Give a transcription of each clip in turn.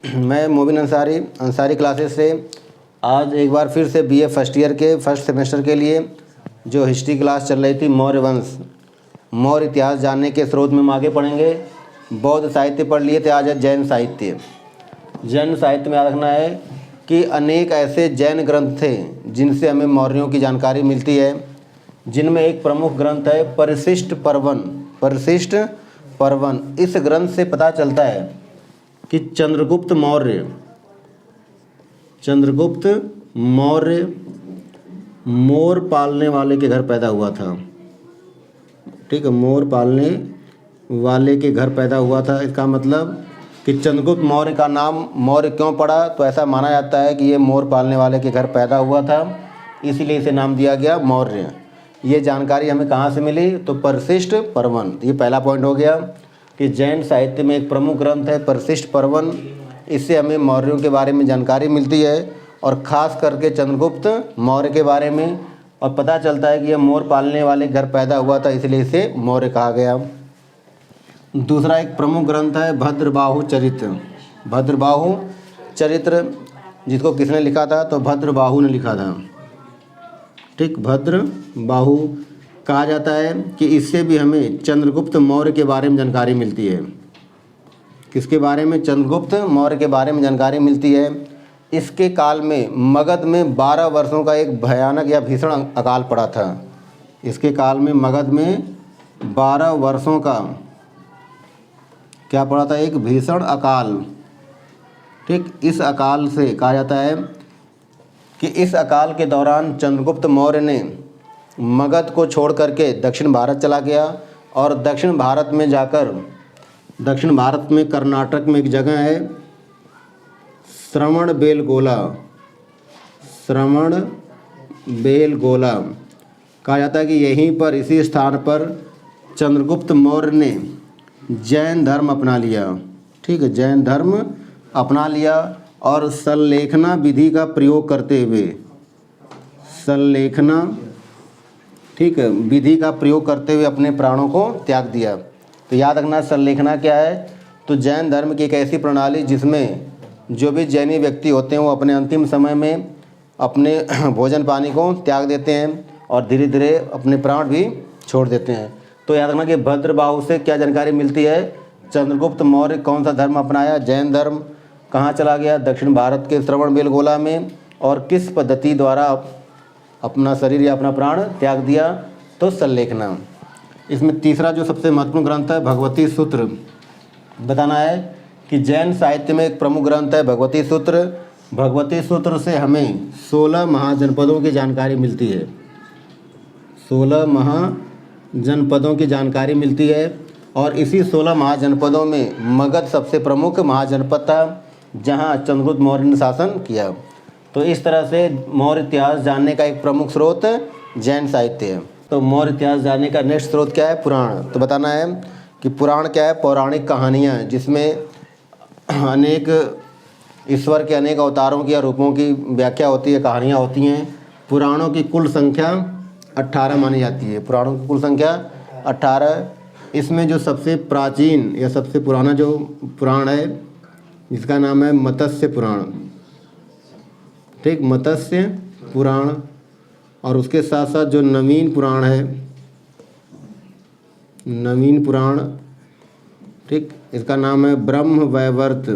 मैं मोबिन अंसारी क्लासेस से आज एक बार फिर से बीए फर्स्ट ईयर के फर्स्ट सेमेस्टर के लिए जो हिस्ट्री क्लास चल रही थी मौर्य वंश मौर्य इतिहास जानने के स्रोत में हम आगे पढ़ेंगे। बौद्ध साहित्य पढ़ लिए थे, आज है जैन साहित्य। जैन साहित्य में याद रखना है कि अनेक ऐसे जैन ग्रंथ थे जिनसे हमें मौर्यों की जानकारी मिलती है, जिनमें एक प्रमुख ग्रंथ है परिशिष्ट पर्वन। इस ग्रंथ से पता चलता है कि चंद्रगुप्त मौर्य मोर पालने वाले के घर पैदा हुआ था। ठीक है, मोर पालने वाले के घर पैदा हुआ था। इसका मतलब कि चंद्रगुप्त मौर्य का नाम मौर्य क्यों पड़ा, तो ऐसा माना जाता है कि ये मोर पालने वाले के घर पैदा हुआ था, इसीलिए इसे नाम दिया गया मौर्य। ये जानकारी हमें कहाँ से मिली, तो परिशिष्ट पर्वन। ये पहला पॉइंट हो गया कि जैन साहित्य में एक प्रमुख ग्रंथ है परिशिष्ट पर्वन। इससे हमें मौर्यों के बारे में जानकारी मिलती है और ख़ास करके चंद्रगुप्त मौर्य के बारे में, और पता चलता है कि यह मोर पालने वाले घर पैदा हुआ था, इसलिए इसे मौर्य कहा गया। दूसरा एक प्रमुख ग्रंथ है भद्रबाहु चरित्र, जिसको किसने लिखा था, तो भद्रबाहु ने लिखा था। ठीक, भद्रबाहु कहा जाता है कि इससे भी हमें चंद्रगुप्त मौर्य के बारे में जानकारी मिलती है। किसके बारे में, चंद्रगुप्त मौर्य के बारे में जानकारी मिलती है। इसके काल में मगध में 12 वर्षों का एक भयानक या भीषण अकाल पड़ा था। इसके काल में मगध में 12 वर्षों का क्या पड़ा था, एक भीषण अकाल। ठीक, इस अकाल से कहा जाता है कि इस अकाल के दौरान चंद्रगुप्त मौर्य ने मगध को छोड़ करके दक्षिण भारत चला गया, और दक्षिण भारत में कर्नाटक में एक जगह है श्रवणबेलगोला। कहा जाता है कि यहीं पर, इसी स्थान पर चंद्रगुप्त मौर्य ने जैन धर्म अपना लिया। ठीक है, जैन धर्म अपना लिया और संलेखना विधि का प्रयोग करते हुए विधि का प्रयोग करते हुए अपने प्राणों को त्याग दिया। तो याद रखना संलेखना क्या है, तो जैन धर्म की एक ऐसी प्रणाली जिसमें जो भी जैनी व्यक्ति होते हैं वो अपने अंतिम समय में अपने भोजन पानी को त्याग देते हैं और धीरे धीरे अपने प्राण भी छोड़ देते हैं। तो याद रखना कि भद्रबाहु से क्या जानकारी मिलती है, चंद्रगुप्त मौर्य कौन सा धर्म अपनाया, जैन धर्म, कहाँ चला गया, दक्षिण भारत के श्रवणबेलगोला में, और किस पद्धति द्वारा अपना शरीर या अपना प्राण त्याग दिया, तो संलेखना। इसमें तीसरा जो सबसे महत्वपूर्ण ग्रंथ है भगवती सूत्र। बताना है कि जैन साहित्य में एक प्रमुख ग्रंथ है भगवती सूत्र। भगवती सूत्र से हमें 16 महाजनपदों की जानकारी मिलती है। 16 महाजनपदों की जानकारी मिलती है, और इसी 16 महाजनपदों में मगध सबसे प्रमुख महाजनपद था, जहाँ चंद्रगुप्त मौर्य ने शासन किया। तो इस तरह से मौर्य इतिहास जानने का एक प्रमुख स्रोत जैन साहित्य है। तो मौर्य इतिहास जानने का नेक्स्ट स्रोत क्या है, पुराण। तो बताना है कि पुराण क्या है, पौराणिक कहानियाँ जिसमें अनेक ईश्वर के अनेक अवतारों की या रूपों की व्याख्या होती है, कहानियाँ होती हैं। पुराणों की कुल संख्या 18 मानी जाती है। पुराणों की कुल संख्या 18। इसमें जो सबसे प्राचीन या सबसे पुराना जो पुराण है, जिसका नाम है मत्स्य पुराण। ठीक, मत्स्य पुराण। और उसके साथ साथ जो नवीन पुराण है, नवीन पुराण, ठीक, इसका नाम है ब्रह्मवैवर्त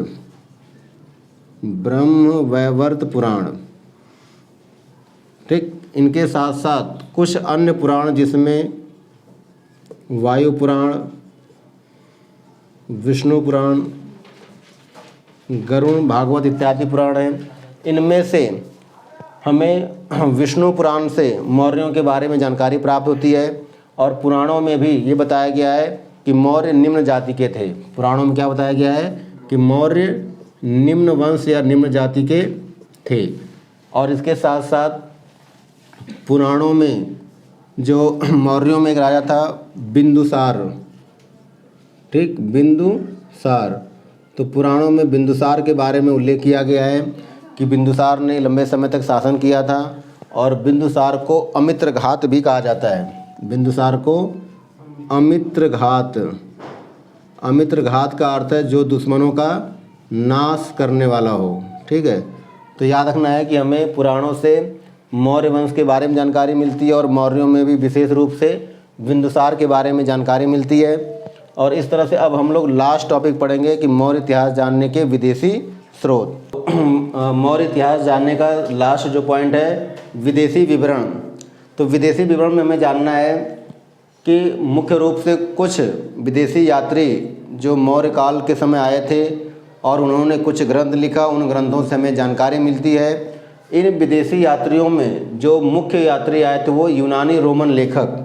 पुराण। ठीक, इनके साथ साथ कुछ अन्य पुराण जिसमें वायु पुराण, विष्णु पुराण, गरुण, भागवत इत्यादि पुराण हैं। इनमें से हमें विष्णु पुराण से मौर्यों के बारे में जानकारी प्राप्त होती है, और पुराणों में भी ये बताया गया है कि मौर्य निम्न जाति के थे। पुराणों में क्या बताया गया है कि मौर्य निम्न वंश या निम्न जाति के थे। और इसके साथ साथ पुराणों में जो मौर्यों में एक राजा था बिंदुसार। ठीक, बिंदुसार। तो पुराणों में बिंदुसार के बारे में उल्लेख किया गया है कि बिंदुसार ने लंबे समय तक शासन किया था, और बिंदुसार को अमित्रघात भी कहा जाता है। बिंदुसार को अमित्रघात का अर्थ है जो दुश्मनों का नाश करने वाला हो। ठीक है, तो याद रखना है कि हमें पुराणों से मौर्य वंश के बारे में जानकारी मिलती है और मौर्यों में भी विशेष रूप से बिंदुसार के बारे में जानकारी मिलती है। और इस तरह से अब हम लोग लास्ट टॉपिक पढ़ेंगे कि मौर्य इतिहास जानने के विदेशी स्रोत। मौर्य इतिहास जानने का लास्ट जो पॉइंट है विदेशी विवरण। तो विदेशी विवरण में हमें जानना है कि मुख्य रूप से कुछ विदेशी यात्री जो मौर्य काल के समय आए थे और उन्होंने कुछ ग्रंथ लिखा, उन ग्रंथों से हमें जानकारी मिलती है। इन विदेशी यात्रियों में जो मुख्य यात्री आए थे वो यूनानी रोमन लेखक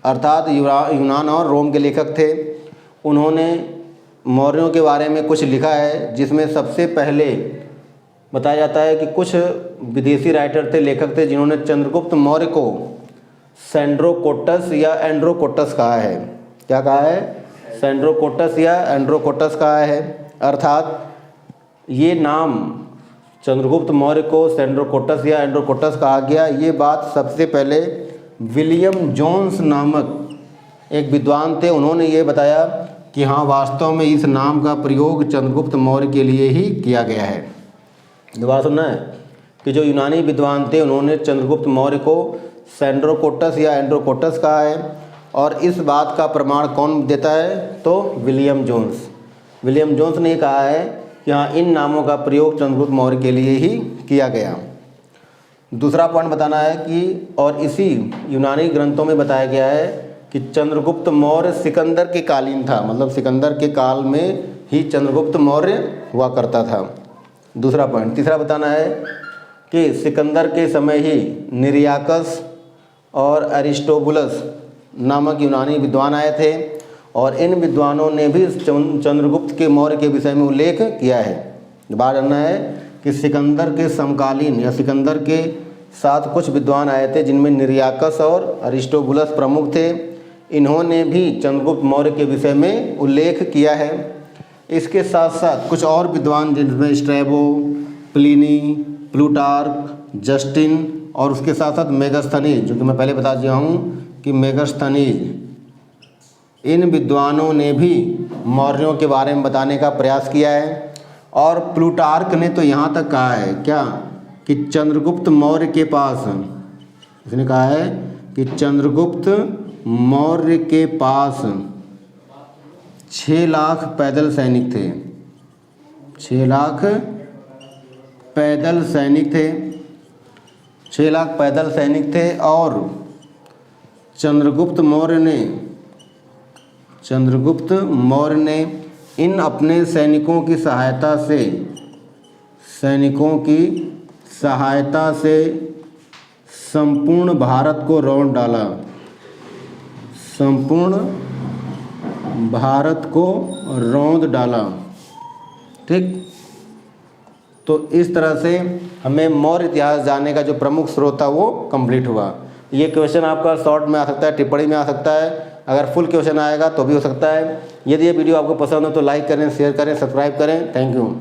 अर्थात यूनान और रोम के लेखक थे। उन्होंने मौर्यों के बारे में कुछ लिखा है, जिसमें सबसे पहले बताया जाता है कि कुछ विदेशी राइटर थे, लेखक थे, जिन्होंने चंद्रगुप्त मौर्य को सेंड्रोकोटस या एंड्रोकोटस कहा है। क्या कहा है? सेंड्रोकोटस या एंड्रोकोटस कहा है। अर्थात ये नाम चंद्रगुप्त मौर्य को सेंड्रोकोटस या एंड्रोकोटस कहा गया। ये बात सबसे पहले विलियम जोन्स नामक एक विद्वान थे, उन्होंने ये बताया कि हाँ वास्तव में इस नाम का प्रयोग चंद्रगुप्त मौर्य के लिए ही किया गया है। दोबारा सुनना है कि जो यूनानी विद्वान थे उन्होंने चंद्रगुप्त मौर्य को सेंड्रोकोटस या एंड्रोकोटस कहा है। और इस बात का प्रमाण कौन देता है? तो विलियम जोन्स। विलियम जोन्स ने कहा है कि हाँ इन नामों का प्रयोग चंद्रगुप्त मौर्य के लिए ही किया गया। दूसरा पॉइंट बताना है कि और इसी यूनानी ग्रंथों में बताया गया है कि चंद्रगुप्त मौर्य सिकंदर के कालीन था, मतलब सिकंदर के काल में ही चंद्रगुप्त मौर्य हुआ करता था। दूसरा पॉइंट। तीसरा बताना है कि सिकंदर के समय ही निरियाकस और अरिस्टोबुलस नामक यूनानी विद्वान आए थे और इन विद्वानों ने भी चंद्रगुप्त के मौर्य के विषय में उल्लेख किया है। बात करना है कि सिकंदर के समकालीन या सिकंदर के साथ कुछ विद्वान आए थे जिनमें निरियाकस और अरिस्टोबुलस प्रमुख थे। इन्होंने भी चंद्रगुप्त मौर्य के विषय में उल्लेख किया है। इसके साथ साथ कुछ और विद्वान जिनमें स्ट्रैबो, प्लिनी, प्लूटार्क, जस्टिन और उसके साथ साथ मेगास्थनीज, जो कि मैं पहले बता दिया हूँ कि मेगास्थनीज, इन विद्वानों ने भी मौर्यों के बारे में बताने का प्रयास किया है। और प्लूटार्क ने तो यहाँ तक कहा है क्या कि चंद्रगुप्त मौर्य के पास, इसने कहा है कि चंद्रगुप्त मौर्य के पास 6 लाख पैदल सैनिक थे। 6 लाख पैदल सैनिक थे। 6 लाख पैदल सैनिक थे और चंद्रगुप्त मौर्य ने इन अपने सैनिकों की सहायता से संपूर्ण भारत को रौंद डाला। संपूर्ण भारत को रौंद डाला। ठीक, तो इस तरह से हमें मौर्य इतिहास जानने का जो प्रमुख स्रोत था वो कंप्लीट हुआ। ये क्वेश्चन आपका शॉर्ट में आ सकता है, टिप्पणी में आ सकता है, अगर फुल क्वेश्चन आएगा तो भी हो सकता है। यदि ये वीडियो आपको पसंद हो तो लाइक करें, शेयर करें, सब्सक्राइब करें। Thank you.